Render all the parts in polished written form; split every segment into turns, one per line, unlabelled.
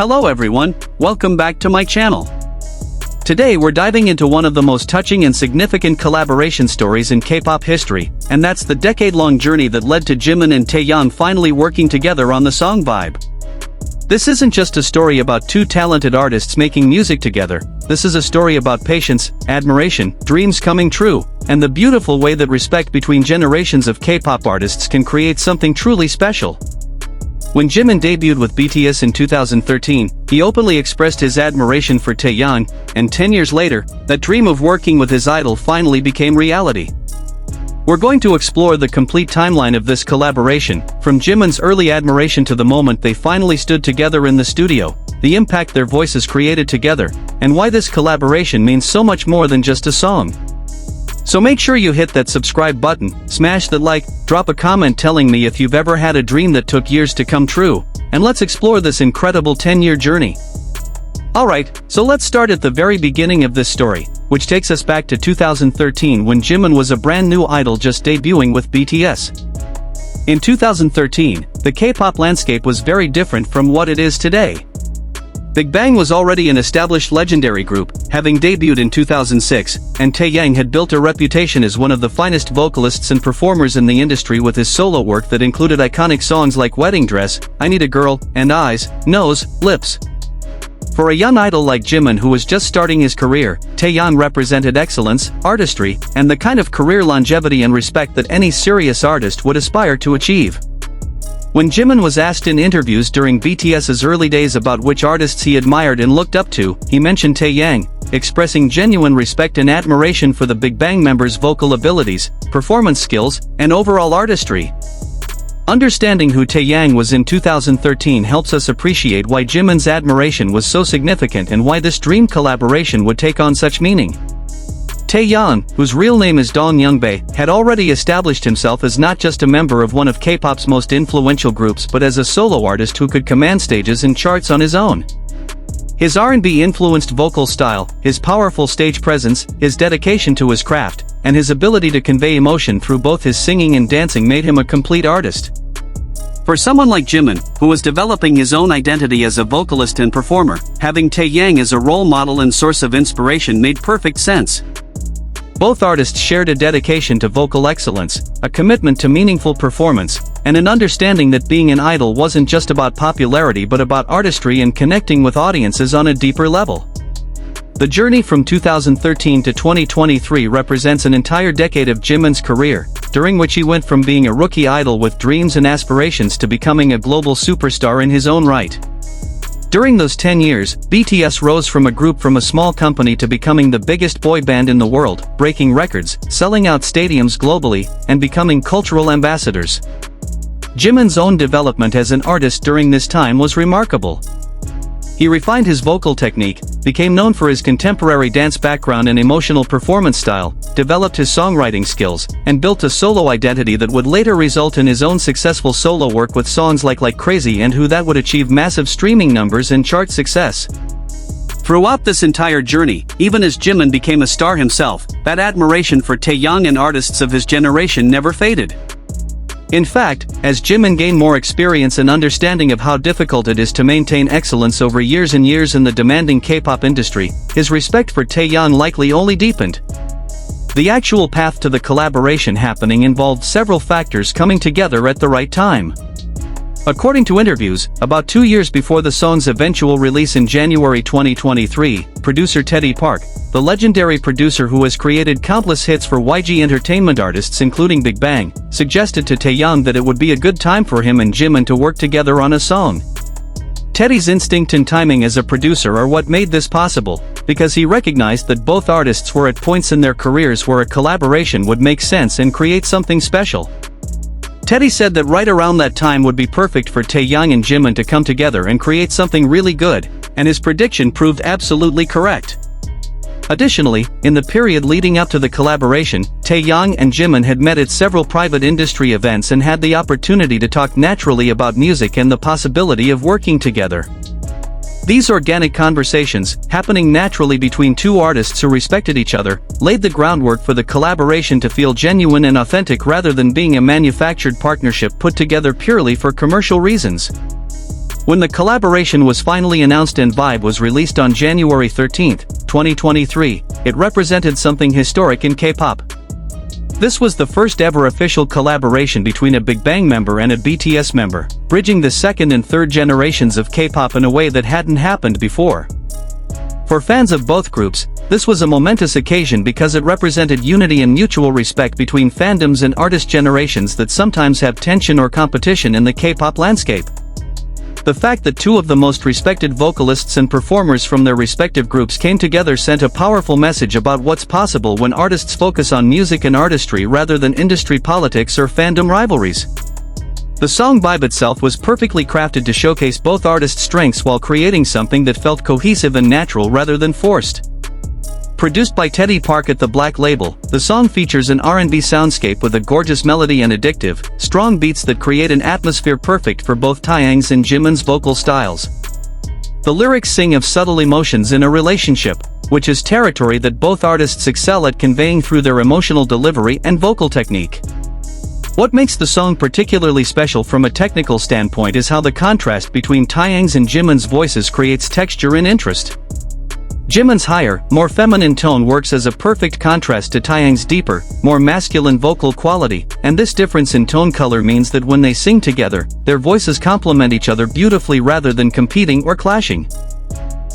Hello everyone, welcome back to my channel. Today we're diving into one of the most touching and significant collaboration stories in K-pop history, and that's the decade-long journey that led to Jimin and TAEYANG finally working together on the song Vibe. This isn't just a story about two talented artists making music together, this is a story about patience, admiration, dreams coming true, and the beautiful way that respect between generations of K-pop artists can create something truly special. When Jimin debuted with BTS in 2013, he openly expressed his admiration for TAEYANG, and 10 years later, that dream of working with his idol finally became reality. We're going to explore the complete timeline of this collaboration, from Jimin's early admiration to the moment they finally stood together in the studio, the impact their voices created together, and why this collaboration means so much more than just a song. So make sure you hit that subscribe button, smash that like, drop a comment telling me if you've ever had a dream that took years to come true, and let's explore this incredible 10-year journey. Alright, so let's start at the very beginning of this story, which takes us back to 2013 when Jimin was a brand new idol just debuting with BTS. In 2013, the K-pop landscape was very different from what it is today. Big Bang was already an established legendary group, having debuted in 2006, and TAEYANG had built a reputation as one of the finest vocalists and performers in the industry with his solo work that included iconic songs like Wedding Dress, I Need a Girl, and Eyes, Nose, Lips. For a young idol like Jimin who was just starting his career, TAEYANG represented excellence, artistry, and the kind of career longevity and respect that any serious artist would aspire to achieve. When Jimin was asked in interviews during BTS's early days about which artists he admired and looked up to, he mentioned TAEYANG, expressing genuine respect and admiration for the Big Bang members' vocal abilities, performance skills, and overall artistry. Understanding who TAEYANG was in 2013 helps us appreciate why Jimin's admiration was so significant and why this dream collaboration would take on such meaning. TAEYANG, whose real name is Dong Youngbae, had already established himself as not just a member of one of K-pop's most influential groups but as a solo artist who could command stages and charts on his own. His R&B-influenced vocal style, his powerful stage presence, his dedication to his craft, and his ability to convey emotion through both his singing and dancing made him a complete artist. For someone like Jimin, who was developing his own identity as a vocalist and performer, having TAEYANG as a role model and source of inspiration made perfect sense. Both artists shared a dedication to vocal excellence, a commitment to meaningful performance, and an understanding that being an idol wasn't just about popularity but about artistry and connecting with audiences on a deeper level. The journey from 2013 to 2023 represents an entire decade of Jimin's career, during which he went from being a rookie idol with dreams and aspirations to becoming a global superstar in his own right. During those 10 years, BTS rose from a group from a small company to becoming the biggest boy band in the world, breaking records, selling out stadiums globally, and becoming cultural ambassadors. Jimin's own development as an artist during this time was remarkable. He refined his vocal technique, became known for his contemporary dance background and emotional performance style, developed his songwriting skills, and built a solo identity that would later result in his own successful solo work with songs like Crazy and Who that would achieve massive streaming numbers and chart success. Throughout this entire journey, even as Jimin became a star himself, that admiration for TAEYANG and artists of his generation never faded. In fact, as Jimin gained more experience and understanding of how difficult it is to maintain excellence over years and years in the demanding K-pop industry, his respect for TAEYANG likely only deepened. The actual path to the collaboration happening involved several factors coming together at the right time. According to interviews, about 2 years before the song's eventual release in January 2023, producer Park, the legendary producer who has created countless hits for YG Entertainment artists including Big Bang, suggested to TAEYANG that it would be a good time for him and Jimin to work together on a song. Teddy's instinct and timing as a producer are what made this possible, because he recognized that both artists were at points in their careers where a collaboration would make sense and create something special. Teddy said that right around that time would be perfect for TAEYANG and Jimin to come together and create something really good, and his prediction proved absolutely correct. Additionally, in the period leading up to the collaboration, TAEYANG and Jimin had met at several private industry events and had the opportunity to talk naturally about music and the possibility of working together. These organic conversations, happening naturally between two artists who respected each other, laid the groundwork for the collaboration to feel genuine and authentic rather than being a manufactured partnership put together purely for commercial reasons. When the collaboration was finally announced and Vibe was released on January 13, 2023, it represented something historic in K-pop. This was the first ever official collaboration between a Big Bang member and a BTS member, bridging the second and third generations of K-pop in a way that hadn't happened before. For fans of both groups, this was a momentous occasion because it represented unity and mutual respect between fandoms and artist generations that sometimes have tension or competition in the K-pop landscape. The fact that two of the most respected vocalists and performers from their respective groups came together sent a powerful message about what's possible when artists focus on music and artistry rather than industry politics or fandom rivalries. The song Vibe itself was perfectly crafted to showcase both artists' strengths while creating something that felt cohesive and natural rather than forced. Produced by Teddy Park at the Black Label, the song features an R&B soundscape with a gorgeous melody and addictive, strong beats that create an atmosphere perfect for both Taeyang's and Jimin's vocal styles. The lyrics sing of subtle emotions in a relationship, which is territory that both artists excel at conveying through their emotional delivery and vocal technique. What makes the song particularly special from a technical standpoint is how the contrast between Taeyang's and Jimin's voices creates texture and interest. Jimin's higher, more feminine tone works as a perfect contrast to Taeyang's deeper, more masculine vocal quality, and this difference in tone color means that when they sing together, their voices complement each other beautifully rather than competing or clashing.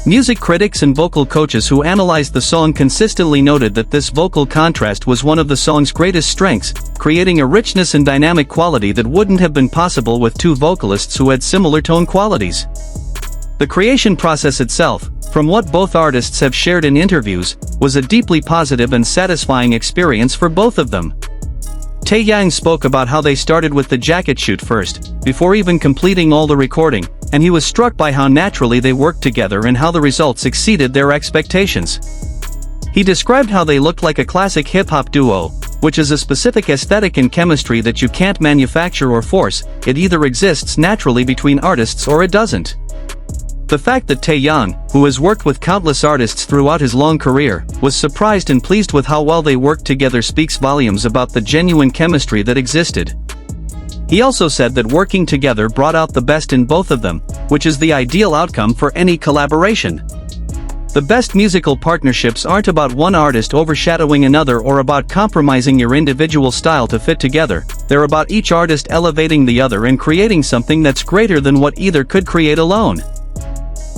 Music critics and vocal coaches who analyzed the song consistently noted that this vocal contrast was one of the song's greatest strengths, creating a richness and dynamic quality that wouldn't have been possible with two vocalists who had similar tone qualities. The creation process itself, from what both artists have shared in interviews, was a deeply positive and satisfying experience for both of them. Taeyang spoke about how they started with the jacket shoot first, before even completing all the recording, and he was struck by how naturally they worked together and how the results exceeded their expectations. He described how they looked like a classic hip-hop duo, which is a specific aesthetic and chemistry that you can't manufacture or force, it either exists naturally between artists or it doesn't. The fact that Taeyang, who has worked with countless artists throughout his long career, was surprised and pleased with how well they worked together speaks volumes about the genuine chemistry that existed. He also said that working together brought out the best in both of them, which is the ideal outcome for any collaboration. The best musical partnerships aren't about one artist overshadowing another or about compromising your individual style to fit together, they're about each artist elevating the other and creating something that's greater than what either could create alone.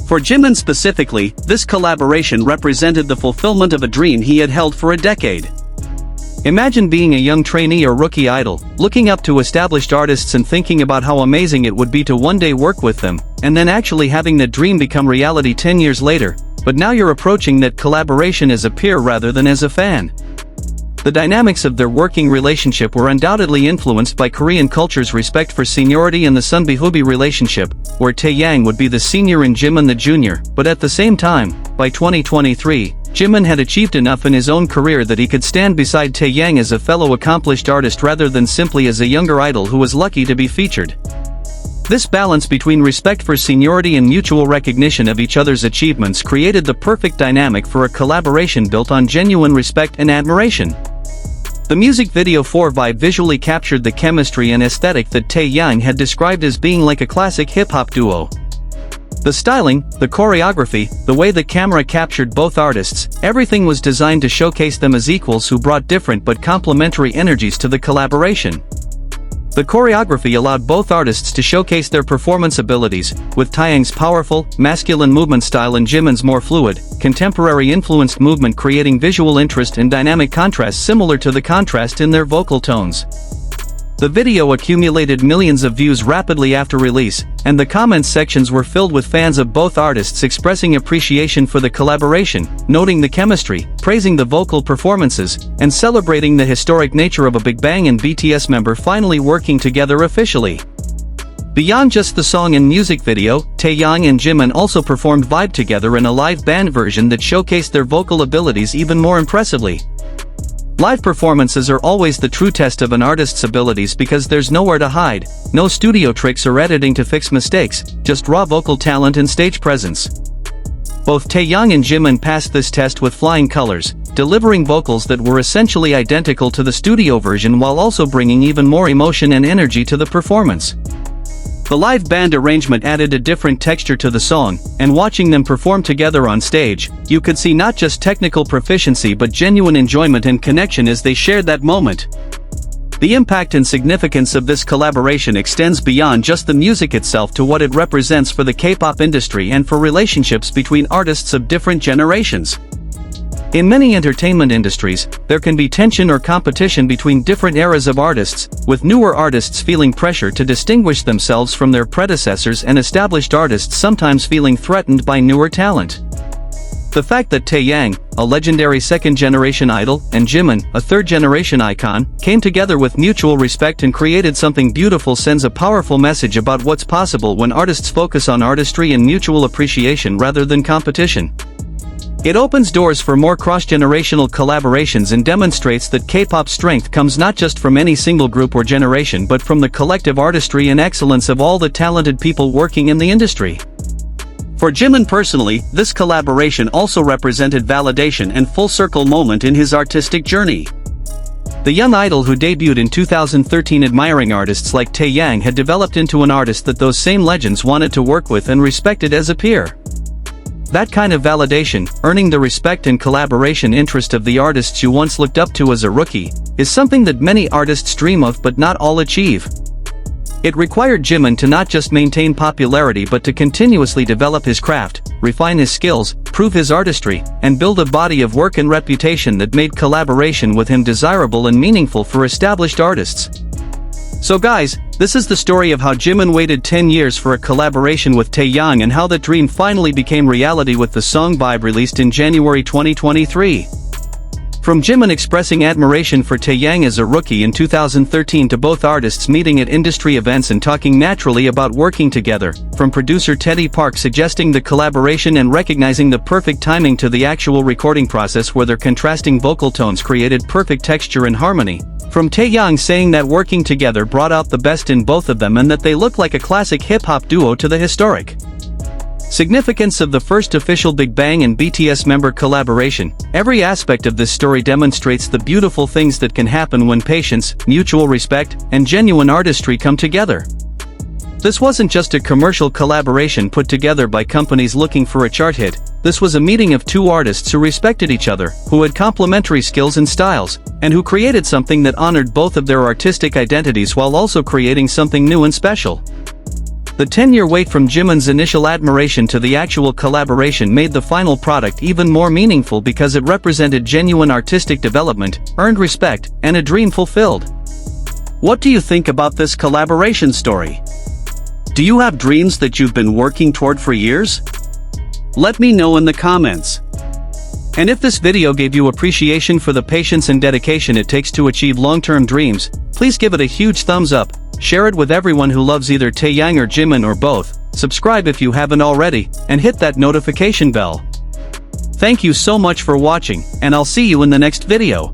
For Jimin specifically, this collaboration represented the fulfillment of a dream he had held for a decade. Imagine being a young trainee or rookie idol, looking up to established artists and thinking about how amazing it would be to one day work with them, and then actually having the dream become reality 10 years later, but now you're approaching that collaboration as a peer rather than as a fan. The dynamics of their working relationship were undoubtedly influenced by Korean culture's respect for seniority and the Sunbihubi relationship, where Taeyang would be the senior and Jimin the junior, but at the same time, by 2023, Jimin had achieved enough in his own career that he could stand beside Taeyang as a fellow accomplished artist rather than simply as a younger idol who was lucky to be featured. This balance between respect for seniority and mutual recognition of each other's achievements created the perfect dynamic for a collaboration built on genuine respect and admiration. The music video for Vibe visually captured the chemistry and aesthetic that Taeyang had described as being like a classic hip-hop duo. The styling, the choreography, the way the camera captured both artists, everything was designed to showcase them as equals who brought different but complementary energies to the collaboration. The choreography allowed both artists to showcase their performance abilities, with Taeyang's powerful, masculine movement style and Jimin's more fluid, contemporary-influenced movement creating visual interest and dynamic contrast similar to the contrast in their vocal tones. The video accumulated millions of views rapidly after release, and the comments sections were filled with fans of both artists expressing appreciation for the collaboration, noting the chemistry, praising the vocal performances, and celebrating the historic nature of a Big Bang and BTS member finally working together officially. Beyond just the song and music video, Taeyang and Jimin also performed Vibe together in a live band version that showcased their vocal abilities even more impressively. Live performances are always the true test of an artist's abilities because there's nowhere to hide, no studio tricks or editing to fix mistakes, just raw vocal talent and stage presence. Both Taeyang and Jimin passed this test with flying colors, delivering vocals that were essentially identical to the studio version while also bringing even more emotion and energy to the performance. The live band arrangement added a different texture to the song, and watching them perform together on stage, you could see not just technical proficiency but genuine enjoyment and connection as they shared that moment. The impact and significance of this collaboration extends beyond just the music itself to what it represents for the K-pop industry and for relationships between artists of different generations. In many entertainment industries, there can be tension or competition between different eras of artists, with newer artists feeling pressure to distinguish themselves from their predecessors and established artists sometimes feeling threatened by newer talent. The fact that TAEYANG, a legendary second-generation idol, and Jimin, a third-generation icon, came together with mutual respect and created something beautiful sends a powerful message about what's possible when artists focus on artistry and mutual appreciation rather than competition. It opens doors for more cross-generational collaborations and demonstrates that K-pop strength comes not just from any single group or generation but from the collective artistry and excellence of all the talented people working in the industry. For Jimin personally, this collaboration also represented validation and full-circle moment in his artistic journey. The young idol who debuted in 2013 admiring artists like TAEYANG had developed into an artist that those same legends wanted to work with and respected as a peer. That kind of validation, earning the respect and collaboration interest of the artists you once looked up to as a rookie, is something that many artists dream of but not all achieve. It required Jimin to not just maintain popularity but to continuously develop his craft, refine his skills, prove his artistry, and build a body of work and reputation that made collaboration with him desirable and meaningful for established artists. So guys, this is the story of how Jimin waited 10 years for a collaboration with TAEYANG and how that dream finally became reality with the song Vibe released in January 2023. From Jimin expressing admiration for TAEYANG as a rookie in 2013 to both artists meeting at industry events and talking naturally about working together, from producer Teddy Park suggesting the collaboration and recognizing the perfect timing to the actual recording process where their contrasting vocal tones created perfect texture and harmony, from TAEYANG saying that working together brought out the best in both of them and that they look like a classic hip-hop duo to the historic significance of the first official Big Bang and BTS member collaboration. Every aspect of this story demonstrates the beautiful things that can happen when patience, mutual respect, and genuine artistry come together. This wasn't just a commercial collaboration put together by companies looking for a chart hit. This was a meeting of two artists who respected each other, who had complementary skills and styles, and who created something that honored both of their artistic identities while also creating something new and special. The 10-year wait from Jimin's initial admiration to the actual collaboration made the final product even more meaningful because it represented genuine artistic development, earned respect, and a dream fulfilled. What do you think about this collaboration story? Do you have dreams that you've been working toward for years? Let me know in the comments. And if this video gave you appreciation for the patience and dedication it takes to achieve long-term dreams, please give it a huge thumbs up, share it with everyone who loves either TAEYANG or Jimin or both, subscribe if you haven't already, and hit that notification bell. Thank you so much for watching, and I'll see you in the next video.